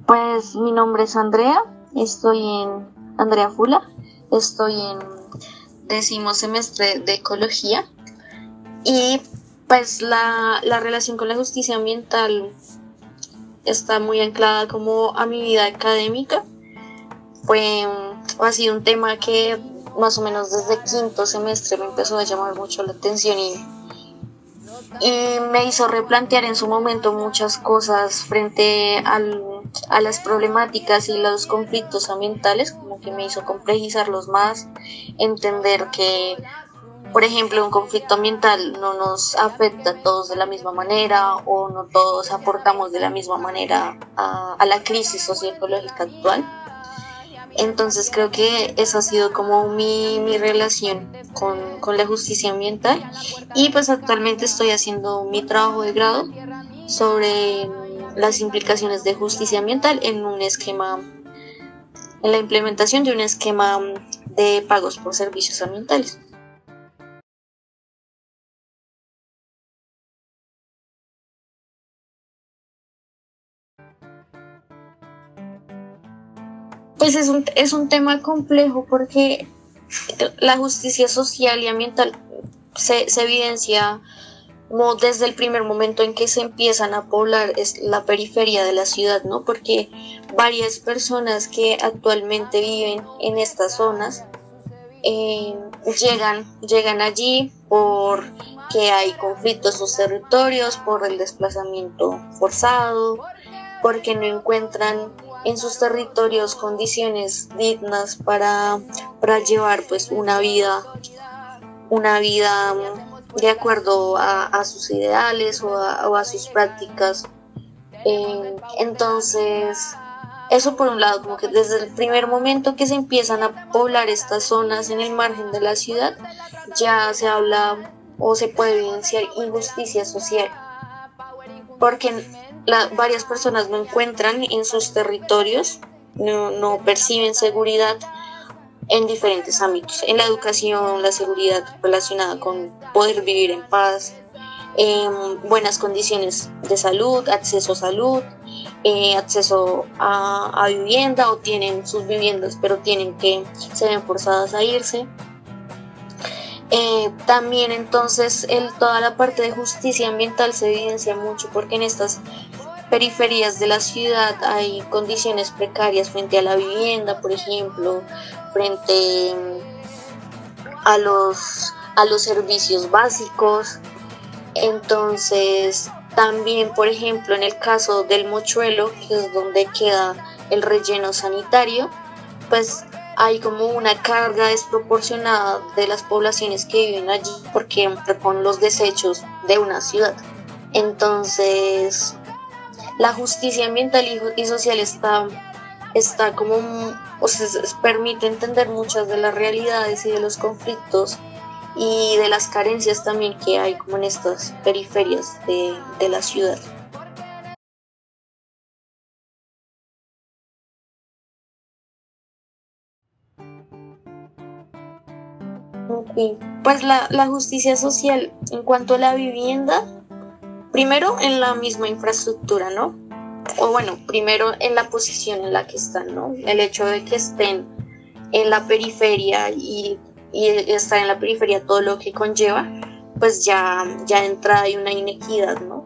Pues mi nombre es Andrea, estoy en Andrea Fula, estoy en 10º semestre de Ecología y pues la relación con la justicia ambiental está muy anclada como a mi vida académica. Ha sido un tema que más o menos desde 5º semestre me empezó a llamar mucho la atención y me hizo replantear en su momento muchas cosas frente a las problemáticas y los conflictos ambientales, como que me hizo complejizarlos más, entender que, por ejemplo, un conflicto ambiental no nos afecta a todos de la misma manera o no todos aportamos de la misma manera a la crisis socioecológica actual. Entonces creo que esa ha sido como mi relación con la justicia ambiental y pues actualmente estoy haciendo mi trabajo de grado sobre las implicaciones de justicia ambiental en la implementación de un esquema de pagos por servicios ambientales. Pues es un tema complejo porque la justicia social y ambiental se evidencia como desde el primer momento en que se empiezan a poblar la periferia de la ciudad, ¿no? Porque varias personas que actualmente viven en estas zonas llegan allí porque hay conflictos en sus territorios, por el desplazamiento forzado, porque no encuentran en sus territorios condiciones dignas para llevar pues una vida de acuerdo a sus ideales o a sus prácticas. Entonces, eso por un lado, como que desde el primer momento que se empiezan a poblar estas zonas en el margen de la ciudad, ya se habla o se puede evidenciar injusticia social, porque varias personas no encuentran en sus territorios, no perciben seguridad en diferentes ámbitos, en la educación, la seguridad relacionada con poder vivir en paz, buenas condiciones de salud, acceso, acceso a vivienda, o tienen sus viviendas pero se ven forzadas a irse. También entonces toda la parte de justicia ambiental se evidencia mucho porque en estas periferias de la ciudad hay condiciones precarias frente a la vivienda, por ejemplo, frente a los servicios básicos. Entonces, también, por ejemplo, en el caso del Mochuelo, que es donde queda el relleno sanitario, pues hay como una carga desproporcionada de las poblaciones que viven allí, porque con los desechos de una ciudad. Entonces, la justicia ambiental y social está como, o sea, permite entender muchas de las realidades y de los conflictos y de las carencias también que hay como en estas periferias de la ciudad. Okay. Pues la justicia social en cuanto a la vivienda, primero en la misma infraestructura, ¿no? O bueno, primero en la posición en la que están, ¿no? El hecho de que estén en la periferia y estar en la periferia todo lo que conlleva, pues ya de entrada hay una inequidad, ¿no?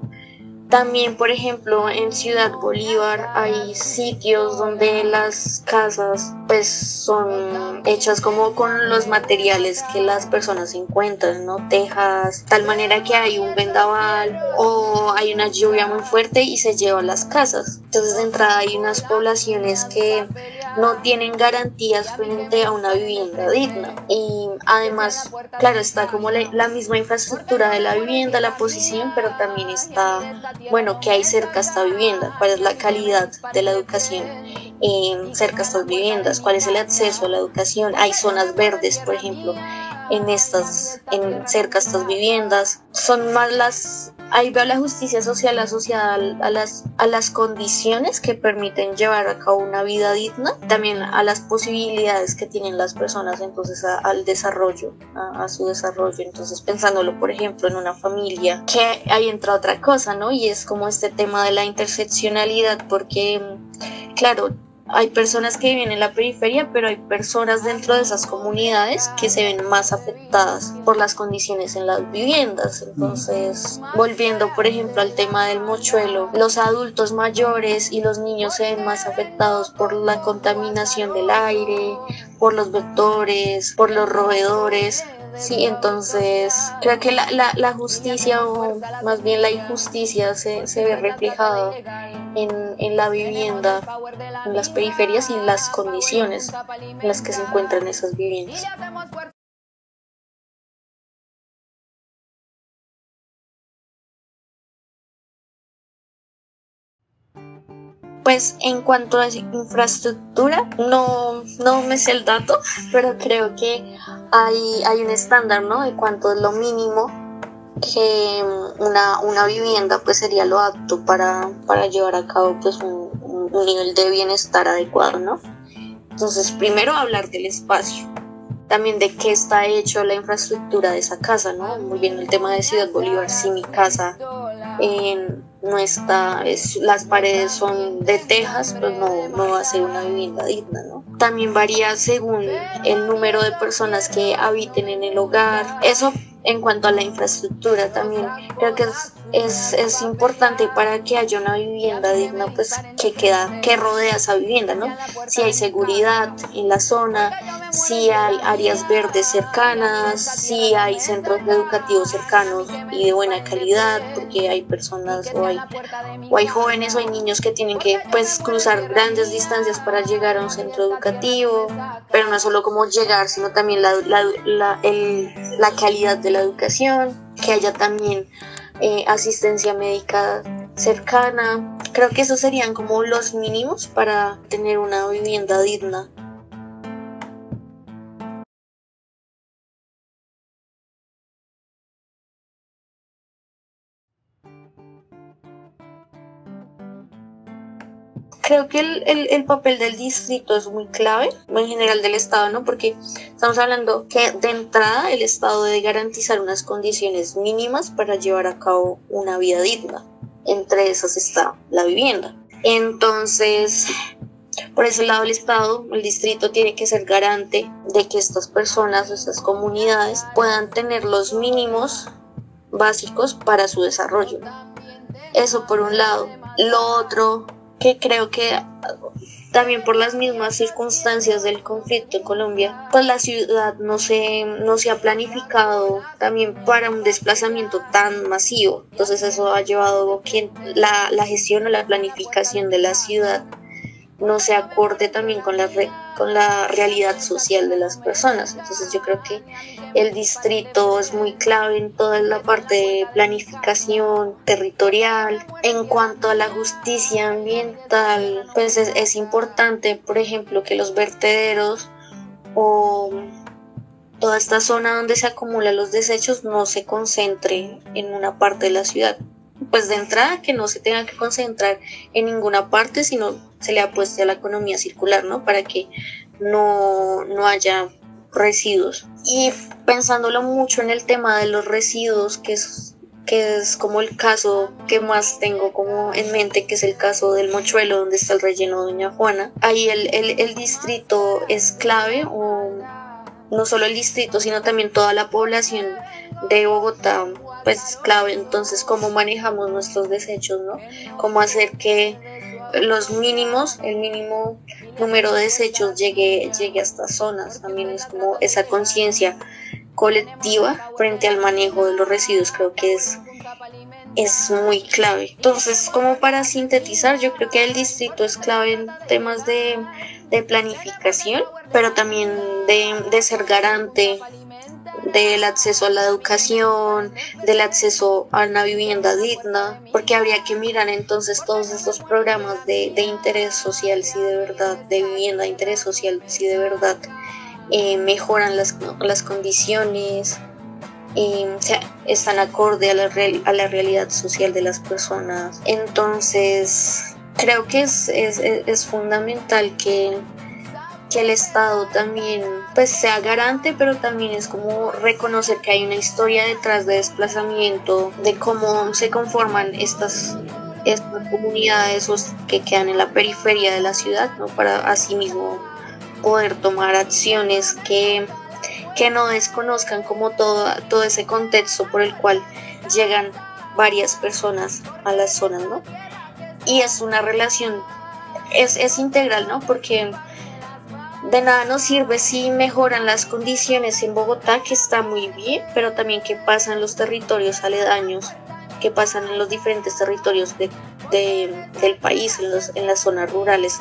También, por ejemplo, en Ciudad Bolívar hay sitios donde las casas pues son hechas como con los materiales que las personas encuentran, ¿no? Tejas, tal manera que hay un vendaval o hay una lluvia muy fuerte y se llevan las casas. Entonces, de entrada hay unas poblaciones que no tienen garantías frente a una vivienda digna. Y además, claro, está como la misma infraestructura de la vivienda, la posición, pero también está, bueno, qué hay cerca a esta vivienda, cuál es la calidad de la educación cerca a estas viviendas, cuál es el acceso a la educación. Hay zonas verdes, por ejemplo, cerca a estas viviendas. Son más ahí veo la justicia social asociada a las condiciones que permiten llevar a cabo una vida digna, también a las posibilidades que tienen las personas entonces al desarrollo, a su desarrollo. Entonces pensándolo por ejemplo en una familia, que ahí entra otra cosa, ¿no? Y es como este tema de la interseccionalidad, porque claro, hay personas que viven en la periferia, pero hay personas dentro de esas comunidades que se ven más afectadas por las condiciones en las viviendas. Entonces, volviendo por ejemplo al tema del mochuelo, los adultos mayores y los niños se ven más afectados por la contaminación del aire, por los vectores, por los roedores. Sí, entonces creo que la justicia, o más bien la injusticia, se ve reflejada en la vivienda, en las periferias y en las condiciones en las que se encuentran esas viviendas. Pues en cuanto a infraestructura, no me sé el dato, pero creo que hay un estándar, ¿no? De cuánto es lo mínimo que una vivienda pues sería lo apto para llevar a cabo pues un nivel de bienestar adecuado, ¿no? Entonces, primero hablar del espacio, también de qué está hecho la infraestructura de esa casa, ¿no? Muy bien el tema de Ciudad Bolívar, si mi casa no está, las paredes son de tejas, pues no va a ser una vivienda digna, ¿no? También varía según el número de personas que habiten en el hogar. Eso en cuanto a la infraestructura también creo que es importante para que haya una vivienda digna, pues que rodea esa vivienda, ¿no? Si hay seguridad en la zona, si hay áreas verdes cercanas, si hay centros educativos cercanos y de buena calidad, porque hay personas o hay jóvenes o hay niños que tienen que pues cruzar grandes distancias para llegar a un centro educativo, pero no es solo como llegar, sino también la calidad de la educación, que haya también asistencia médica cercana. Creo que esos serían como los mínimos para tener una vivienda digna. Creo que el papel del distrito es muy clave, en general del Estado, ¿no? Porque estamos hablando que de entrada el Estado debe garantizar unas condiciones mínimas para llevar a cabo una vida digna. Entre esas está la vivienda. Entonces, por ese lado el Estado, el distrito tiene que ser garante de que estas personas, estas comunidades puedan tener los mínimos básicos para su desarrollo. Eso por un lado. Lo otro, que creo que también por las mismas circunstancias del conflicto en Colombia, pues la ciudad no se ha planificado también para un desplazamiento tan masivo. Entonces eso ha llevado a que la gestión o la planificación de la ciudad no se acorde también con la realidad social de las personas. Entonces yo creo que el distrito es muy clave en toda la parte de planificación territorial. En cuanto a la justicia ambiental, pues es importante, por ejemplo, que los vertederos o toda esta zona donde se acumulan los desechos no se concentre en una parte de la ciudad. Pues de entrada que no se tenga que concentrar en ninguna parte, sino se le apueste a la economía circular, ¿no? Para que no haya residuos. Y pensándolo mucho en el tema de los residuos, que es como el caso que más tengo como en mente, que es el caso del Mochuelo, donde está el relleno de Doña Juana. Ahí el distrito es clave, o no solo el distrito, sino también toda la población de Bogotá, pues es clave. Entonces, cómo manejamos nuestros desechos, ¿no? Cómo hacer que el mínimo número de desechos llegue a estas zonas. También es como esa conciencia colectiva frente al manejo de los residuos, creo que es muy clave. Entonces, como para sintetizar, yo creo que el distrito es clave en temas de planificación, pero también de ser garante del acceso a la educación, del acceso a una vivienda digna, porque habría que mirar entonces todos estos programas de interés social, si de verdad, de vivienda de interés social, si de verdad mejoran las condiciones. O sea, están acorde a a la realidad social de las personas. Entonces, creo que es fundamental que el Estado también pues sea garante, pero también es como reconocer que hay una historia detrás de desplazamiento, de cómo se conforman estas comunidades que quedan en la periferia de la ciudad, ¿no? Para asimismo poder tomar acciones que no desconozcan como todo ese contexto por el cual llegan varias personas a las zonas, ¿no? Y es una relación, es integral, ¿no? Porque de nada nos sirve si mejoran las condiciones en Bogotá, que está muy bien, pero también qué pasa en los territorios aledaños, qué pasa en los diferentes territorios del país, en las zonas rurales.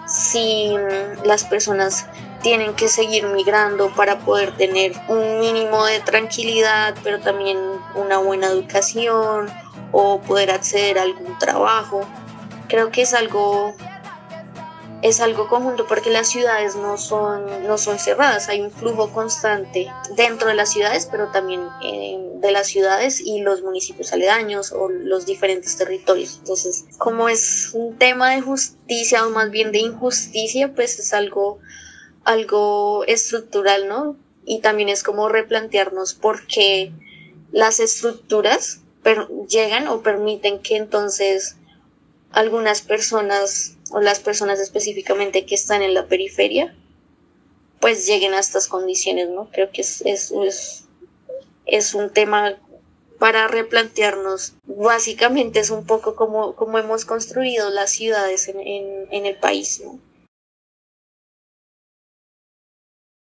Si las personas tienen que seguir migrando para poder tener un mínimo de tranquilidad, pero también una buena educación o poder acceder a algún trabajo. Creo que es algo conjunto, porque las ciudades no son cerradas, hay un flujo constante dentro de las ciudades, pero también de las ciudades y los municipios aledaños o los diferentes territorios. Entonces, como es un tema de justicia o más bien de injusticia, pues es algo estructural, ¿no? Y también es como replantearnos por qué las estructuras llegan o permiten que entonces algunas personas o las personas específicamente que están en la periferia pues lleguen a estas condiciones, ¿no? Creo que es un tema para replantearnos. Básicamente es un poco como hemos construido las ciudades en el país, ¿no?